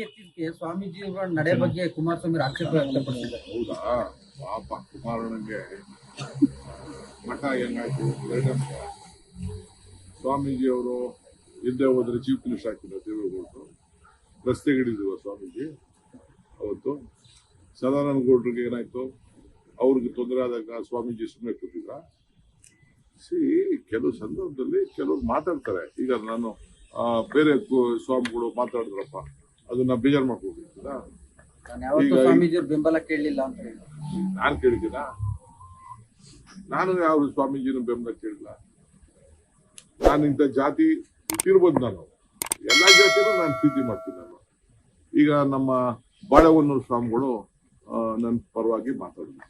ಎತ್ತಿದ್ದಕ್ಕೆ ಸ್ವಾಮೀಜಿ ಅವರ ನಡೆ ಬಗ್ಗೆ ಕುಮಾರಸ್ವಾಮಿ ಆಕ್ಷೇಪ ವ್ಯಕ್ತಪಡಿಸಿದ್ದಾರೆ. ಹೌದಾ? ಪಾಪ ಕುಮಾರಣ್ಣಂಗೆ ಮಠ ಹೆಂಗಾಯ್ತು? ಸ್ವಾಮೀಜಿ ಅವರು ಹಿಂದೆ ಹೋದ್ರೆ ಚೀಫ್ ಮಿನಿಸ್ಟರ್ ಹಾಕಿದ್ರು ದೇವೇಗೌಡರು. ರಸ್ತೆಗಿಡಿದ್ರು ಸ್ವಾಮೀಜಿ ಅವತ್ತು. ಸದಾನಂದ ಗೌಡ್ರಿಗೆ ಏನಾಯ್ತು? ಅವ್ರಿಗೆ ತೊಂದರೆ ಆದಾಗ ಸ್ವಾಮೀಜಿ ಸುಮ್ಮನೆ ಕೂತಿದ್ರ? ಕೆಲವು ಸಂದರ್ಭದಲ್ಲಿ ಕೆಲವರು ಮಾತಾಡ್ತಾರೆ. ಈಗ ನಾನು ಬೇರೆ ಸ್ವಾಮಿಗಳು ಮಾತಾಡಿದ್ರಪ್ಪ, ಅದನ್ನ ಬೇಜಾರು ಮಾಡ್ಕೊಂಡಿದ್ದೀರಾ? ಸ್ವಾಮೀಜಿ ಬೆಂಬಲ ಕೇಳಲಿಲ್ಲ ಅಂತ ಹೇಳಿ ನಾನು ಕೇಳಿದ್ದೀನ? ನಾನು ಯಾವ ಸ್ವಾಮೀಜಿನ ಬೆಂಬಲ ಕೇಳಿಲ್ಲ. ನಾನು ಇಂಥ ಜಾತಿ ಇರ್ಬೋದು, ನಾನು ಎಲ್ಲಾ ಜಾತಿನೂ ನಾನು ಪ್ರೀತಿ ಮಾಡ್ತೀನಿ. ನಾನು ಈಗ ನಮ್ಮ ಬಾಳೆಹೊನ್ನೂರು ಸ್ವಾಮಿಗಳು ನನ್ನ ಪರವಾಗಿ ಮಾತಾಡಿದ್ರು,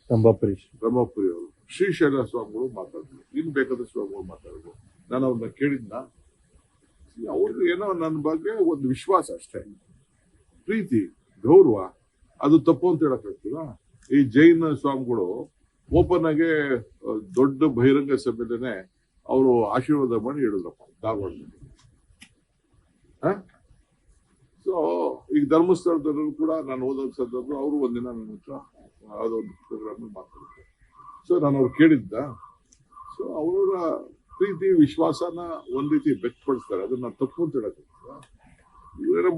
ಬ್ರಹ್ಮಪುರಿ ಅವರು, ಶ್ರೀಶೈಲ ಸ್ವಾಮಿಗಳು ಮಾತಾಡಿದ್ರು, ಇನ್ ಬೇಕಾದ ಸ್ವಾಮಿಗಳು ಮಾತಾಡಿದ್ರು. ನಾನು ಅವ್ರನ್ನ ಕೇಳಿದ್ನ? ಅವ್ರಿಗೆ ಏನೋ ನನ್ನ ಬಗ್ಗೆ ಒಂದು ವಿಶ್ವಾಸ ಅಷ್ಟೇ, ಪ್ರೀತಿ, ಗೌರವ. ಅದು ತಪ್ಪು ಅಂತ ಹೇಳಕ್ಕಾಗ್ತದ? ಈ ಜೈನ ಸ್ವಾಮಿಗಳು ಓಪನ್ ಆಗಿ ದೊಡ್ಡ ಬಹಿರಂಗ ಸಭೆದೇನೆ ಅವರು ಆಶೀರ್ವಾದ ಮಾಡಿ ಹೇಳಿದ್ರಪ್ಪ ಧಾರವಾಡದಲ್ಲಿ. ಸೊ ಈಗ ಧರ್ಮಸ್ಥಳದಲ್ಲೂ ಕೂಡ ನಾನು ಓದೋ ಸಂದರ್ಭ ಅವರು ಒಂದಿನ ನನ್ನ ಹತ್ರ ಯಾವುದೊಂದು ಪ್ರೋಗ್ರಾಮ್ ಮಾತಾಡಿದ್ರು. ಸೊ ನಾನು ಅವ್ರು ಕೇಳಿದ್ದ. ಸೊ ಅವರ ಪ್ರೀತಿ ವಿಶ್ವಾಸನ ಒಂದ್ ರೀತಿ ವ್ಯಕ್ತಪಡಿಸ್ತಾರೆ, ಅದನ್ನ ತಪ್ಪು ಅಂತ ಹೇಳಕ್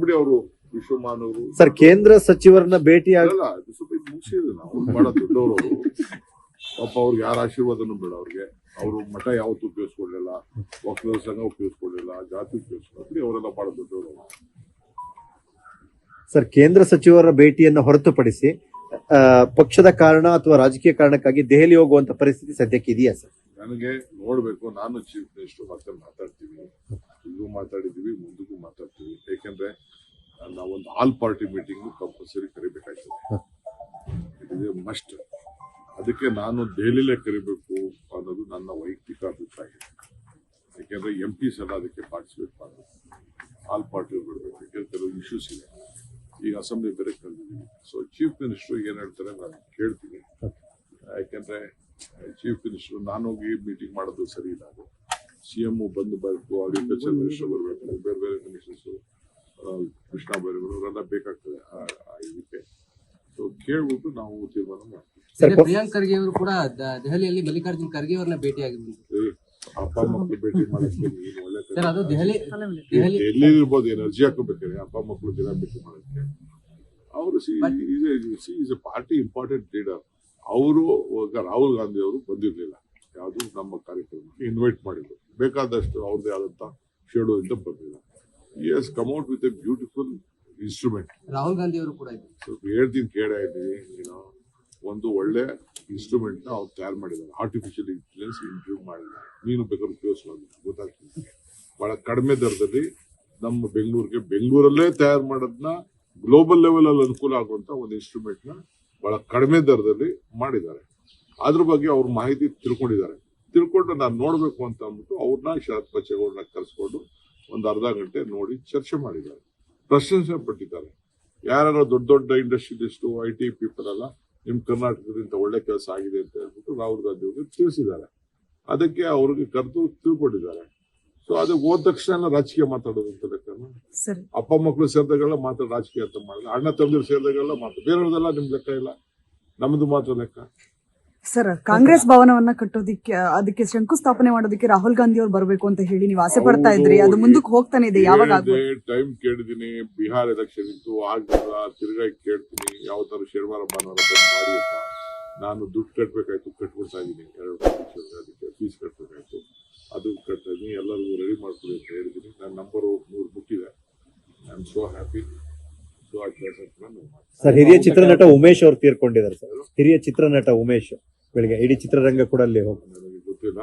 ಬಿಡಿ. ಅವರು ವಿಶ್ವಮಾನವರು ಸರ್, ಕೇಂದ್ರ ಸಚಿವರನ್ನ ಭೇಟಿ ಆಗಲ್ಲ, ಸ್ವಲ್ಪ ಇದು ಮುಗಿಸಿದ್ರು. ನಾವು ಬಹಳ ದೊಡ್ಡವರು ಅವರು, ಪಾಪ ಅವ್ರಿಗೆ ಯಾರ ಆಶೀರ್ವಾದನೂ ಬೇಡ ಅವ್ರಿಗೆ. ಅವರು ಮಠ ಯಾವತ್ತೂ ಉಪಯೋಗಿಸ್ಕೊಳ್ಳಿಲ್ಲ, ವಕೀಲರ ಸಂಘ ಉಪಯೋಗಿಸ್ಕೊಳ್ಳಿಲ್ಲ, ಜಾತಿ ಉಪಯೋಗಿಸ್ಕೊಳ್ಳಿ, ಅವರೆಲ್ಲ ಬಹಳ ದೊಡ್ಡವರು. ಸರ್, ಕೇಂದ್ರ ಸಚಿವರ ಭೇಟಿಯನ್ನು ಹೊರತುಪಡಿಸಿ ಪಕ್ಷದ ಕಾರಣ ಅಥವಾ ರಾಜಕೀಯ ಕಾರಣಕ್ಕಾಗಿ ದೆಹಲಿ ಹೋಗುವಂತ ಪರಿಸ್ಥಿತಿ ಸದ್ಯಕ್ಕೆ ಇದೆಯಾ ಸರ್? ನನಗೆ ನೋಡ್ಬೇಕು. ನಾನು ಚೀಫ್ ಮಿನಿಸ್ಟರ್ ಮತ್ತೆ ಮಾತಾಡ್ತೀವಿ, ಈಗೂ ಮಾತಾಡಿದೀವಿ, ಮುಂದಕ್ಕೂ ಮಾತಾಡ್ತೀವಿ. ಯಾಕೆಂದ್ರೆ ನಾವೊಂದು ಆಲ್ ಪಾರ್ಟಿ ಮೀಟಿಂಗ್ ಕಂಪಲ್ಸರಿ ಕರಿಬೇಕಾಗ್ತದೆ, ಇದು ಮಸ್ಟ್. ಅದಕ್ಕೆ ನಾನು ದೆಹಲಿಲೇ ಕರಿಬೇಕು ಅನ್ನೋದು ನನ್ನ ವೈಯಕ್ತಿಕ ಅಭಿಪ್ರಾಯ. ಯಾಕೆಂದ್ರೆ MPs ಎಲ್ಲ ಅದಕ್ಕೆ ಪಾರ್ಟಿಸಿಪೇಟ್ ಮಾಡಬೇಕು, ಆಲ್ ಪಾರ್ಟಿ ಬಿಡಬೇಕು. ಯಾಕೆಂದ್ರೆ ಕೆಲವು ಇಶ್ಯೂಸ್ ಇದೆ. ಈಗ ಅಸೆಂಬ್ಲಿ ಬೇರೆ ಕರೆದಿದ್ದೀವಿ. ಸೊ ಚೀಫ್ ಮಿನಿಸ್ಟರ್ ಏನ್ ಹೇಳ್ತಾರೆ ನಾನು ಕೇಳ್ತೀನಿ. ಯಾಕೆಂದ್ರೆ ಚೀಫ್ ಮಿನಿಸ್ಟರ್ ನಾನು ಹೋಗಿ ಮೀಟಿಂಗ್ ಮಾಡೋದು ಸರಿ ಇಲ್ಲ. ಅದು CM ಬಂದು ಬರಬೇಕು, ಅಗ್ರಿಕಲ್ಚರ್ ಮಿನಿಸ್ಟರ್ ಬರಬೇಕು, ಬೇರೆ ಬೇರೆ ಮಿನಿಸ್ಟರ್ಸ್, ಕೃಷ್ಣ ಬೈರೇಗೌಡ ಅವರೆಲ್ಲ ಬೇಕಾಗ್ತದೆ ಇದಕ್ಕೆ. ಸೊ ಕೇಳ್ಬಿಟ್ಟು ನಾವು ತೀರ್ಮಾನ ಮಾಡ್ತೀವಿ. ಪ್ರಿಯಾಂಕ್ ಖರ್ಗೆ ಅವರು ಕೂಡ ದೆಹಲಿಯಲ್ಲಿ ಮಲ್ಲಿಕಾರ್ಜುನ್ ಖರ್ಗೆ ಅವ್ರನ್ನ ಭೇಟಿಯಾಗಿದ್ರು. ಅಪ್ಪ ಮಕ್ಕಳು ಭೇಟಿ ಮಾಡಕ್ಕೆ ಒಳ್ಳೆ ಎಲ್ಲಿ ಇರ್ಬೋದು, ಏನು ಅರ್ಜಿ ಹಾಕೋಬೇಕಾದ್ರೆ ಅಪ್ಪ ಮಕ್ಕಳು ದಿನ ಭೇಟಿ ಮಾಡಕ್ಕೆ. ಅವರು is A party important leader. ಅವರು ರಾಹುಲ್ ಗಾಂಧಿ ಅವರು ಬಂದಿರ್ಲಿಲ್ಲ, ಯಾವುದು ನಮ್ಮ ಕಾರ್ಯಕ್ರಮಕ್ಕೆ ಇನ್ವೈಟ್ ಮಾಡಿದ್ರು. ಬೇಕಾದಷ್ಟು ಅವ್ರದ್ದೇ ಆದಂತ ಶೆಡ್ಯೂಲ್ ಇಂದ ಬಂದಿಲ್ಲ. He has come out with a beautiful instrument. Rahul Gandhi ಅವರು ಕೂಡ ಹೇಳ್ತೀನಿ, ಕೇಳ ಇದ್ದೀವಿ. ಒಂದು ಒಳ್ಳೆ ಇನ್ಸ್ಟ್ರೂಮೆಂಟ್ ನ ಅವ್ರು ತಯಾರು ಮಾಡಿದ್ದಾರೆ. ಆರ್ಟಿಫಿಷಿಯಲ್ ಇಂಟೆಲಿಜೆನ್ಸ್ ಇಂಪ್ರೂವ್ ಮಾಡಿದ್ದಾರೆ. ನೀನು ಬೇಕಾದ್ರೆ ಉಪಯೋಗಿಸೋದು ಗೊತ್ತಾಗ್ತದೆ. ಬಹಳ ಕಡಿಮೆ ದರದಲ್ಲಿ ನಮ್ಮ ಬೆಂಗಳೂರಲ್ಲೇ ತಯಾರು ಮಾಡೋದನ್ನ ಗ್ಲೋಬಲ್ ಲೆವೆಲ್ ಅಲ್ಲಿ ಅನುಕೂಲ ಆಗುವಂತ ಒಂದು ಇನ್ಸ್ಟ್ರೂಮೆಂಟ್ ನ ಬಹಳ ಕಡಿಮೆ ದರದಲ್ಲಿ ಮಾಡಿದ್ದಾರೆ. ಅದ್ರ ಬಗ್ಗೆ ಅವ್ರ ಮಾಹಿತಿ ತಿಳ್ಕೊಂಡು ನಾನು ನೋಡ್ಬೇಕು ಅಂತ ಅಂದ್ಬಿಟ್ಟು ಅವ್ರನ್ನ ಶರತ್ ಬಚ್ಚೇಗೌಡರನ್ನ ಕರೆಸ್ಕೊಂಡು ಒಂದು ಅರ್ಧ ಗಂಟೆ ನೋಡಿ ಚರ್ಚೆ ಮಾಡಿದ್ದಾರೆ, ಪ್ರಶಂಸೆ ಪಟ್ಟಿದ್ದಾರೆ. ಯಾರು ದೊಡ್ಡ ದೊಡ್ಡ ಇಂಡಸ್ಟ್ರಿಯಲಿಸ್ಟ್, IT ಪೀಪಲ್ ಎಲ್ಲ ನಿಮ್ ಕರ್ನಾಟಕದಿಂದ ಒಳ್ಳೆ ಕೆಲಸ ಆಗಿದೆ ಅಂತ ಹೇಳ್ಬಿಟ್ಟು ರಾಹುಲ್ ಗಾಂಧಿ ಅವ್ರಿಗೆ ತಿಳಿಸಿದ್ದಾರೆ. ಅದಕ್ಕೆ ಅವ್ರಿಗೆ ಕರೆದು ತಿಳ್ಕೊಂಡಿದ್ದಾರೆ. ಸೊ ಅದು ಹೋದ ತಕ್ಷಣ ರಾಜಕೀಯ ಮಾತಾಡೋದು ಅಂತ ಲೆಕ್ಕನ. ಅಪ್ಪ ಮಕ್ಕಳು ಸೇರಿದಾಗೆಲ್ಲ ಮಾತಾಡ ರಾಜಕೀಯ ಅಂತ ಮಾಡಿದ್ರೆ, ಅಣ್ಣ ತಮ್ಮದಿರು ಸೇರಿದಾಗೆಲ್ಲ ಮಾತಾಡ, ಬೇರೆಯವ್ರದೆಲ್ಲ ನಿಮ್ ಲೆಕ್ಕ ಇಲ್ಲ, ನಮ್ದು ಮಾತ್ರ ಲೆಕ್ಕ. ಸರ್, ಕಾಂಗ್ರೆಸ್ ಭವನವನ್ನ ಕಟ್ಟೋದಿಕ್ಕೆ, ಅದಕ್ಕೆ ಶಂಕುಸ್ಥಾಪನೆ ಮಾಡೋದಕ್ಕೆ ರಾಹುಲ್ ಗಾಂಧಿ ಅವ್ರು ಬರಬೇಕು ಅಂತ ಹೇಳಿ ನೀವು ಆಸೆ ಪಡ್ತಾ ಇದ್ರಿ. ಅದು ಮುಂದಕ್ಕೆ ಹೋಗ್ತಾನೆ ಇದೆ, ಯಾವಾಗ ಟೈಮ್ ಕೇಳಿದೀನಿ. ಬಿಹಾರ್ ಎಲೆಕ್ಷನ್ ಇತ್ತು, ಆಗಿಲ್ಲ. ತಿರ್ಗಾ ಕೇಳ್ತೀನಿ, ಯಾವ ತರ ಶನಿವಾರ ಭಾನುವಾರ ಬಂದ್ ಮಾಡಿ ಅಂತ. ನಾನು ದುಡ್ಡು ಕಟ್ಬೇಕಾಯ್ತು, ಕಟ್ಬಿಡ್ತಾ ಇದೀನಿ. 2 ಲಕ್ಷ ಅದಕ್ಕೆ ಫೀಸ್ ಕಟ್ಬೇಕಾಯ್ತು, ಅದು ಕಟ್ತಾ ಇದೀನಿ. ಎಲ್ಲರಿಗೂ ರೆಡಿ ಮಾಡ್ಕೊಡಿ ಅಂತ ಹೇಳಿದೀನಿ. ನನ್ನ ನಂಬರ್ 100 ಮುಟ್ಟಿದೆ. I am so happy. Sir, ಹಿರಿಯ ಚಿತ್ರನಟ ಉಮೇಶ್ ಅವರು ತೀರ್ಕೊಂಡಿದ್ದಾರೆ ಸರ್. ಹಿರಿಯ ಚಿತ್ರನಟ ಉಮೇಶ್ ಬೆಳಿಗ್ಗೆ ಇಡೀ ಚಿತ್ರರಂಗ ಕೂಡ ಅಲ್ಲಿ ಹೋಗಿ. ನನಗೆ ಗೊತ್ತಿಲ್ಲ,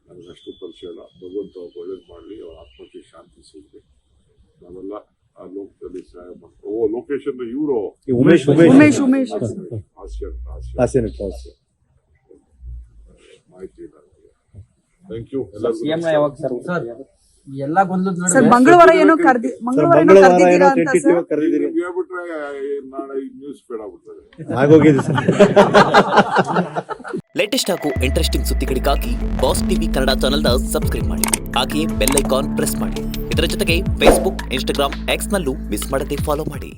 ನನಗೆ ಅಷ್ಟು ಪರಿಚಯ ಇಲ್ಲ. ಭಗವಂತ ಒಳ್ಳೇದು ಮಾಡಲಿ, ಅವ್ರ ಆತ್ಮಕ್ಕೆ ಶಾಂತಿ ಸಿಗಲಿ. ನಾವೆಲ್ಲ ಆ ಲೋಕದಲ್ಲಿ ಸಹಾಯ ಮಾಡ್ತೀವಿ. ಲೋಕೇಶ್ ಅಂದ್ರೆ ಇವರು ಉಮೇಶ್ ಹಾಸ್ಯ ಮಾಹಿತಿ ಇಲ್ಲ. Thank you. ಎಲ್ಲ ಗೊಂದಲದ ಸರ್, ಮಂಗಳವಾರ ಏನೋ ಕರೆದಿದ್ದೀರಾ ಅಂತ ಸರ್? ಹೇಳ್ಬಿಟ್ರೆ ನಾಳೆ ನ್ಯೂಸ್ ಬೇಡ ಆಗ್ಬಿಡ್ತದೆ. ಆಗೋಗಿದೆ ಸರ್. ಲೇಟೆಸ್ಟ್ ಹಾಗೂ ಇಂಟ್ರೆಸ್ಟಿಂಗ್ ಸುದ್ದಿಗಳಿಗಾಗಿ ಬಾಸ್ ಟಿವಿ ಕನ್ನಡ ಚಾನೆಲ್ನ ಸಬ್ಸ್ಕ್ರೈಬ್ ಮಾಡಿ. ಹಾಗೆಯೇ ಬೆಲ್ ಐಕಾನ್ ಪ್ರೆಸ್ ಮಾಡಿ. ಇದರ ಜೊತೆಗೆ ಫೇಸ್ಬುಕ್, ಇನ್ಸ್ಟಾಗ್ರಾಮ್, ಎಕ್ಸ್ನಲ್ಲೂ ಮಿಸ್ ಮಾಡದೆ ಫಾಲೋ ಮಾಡಿ.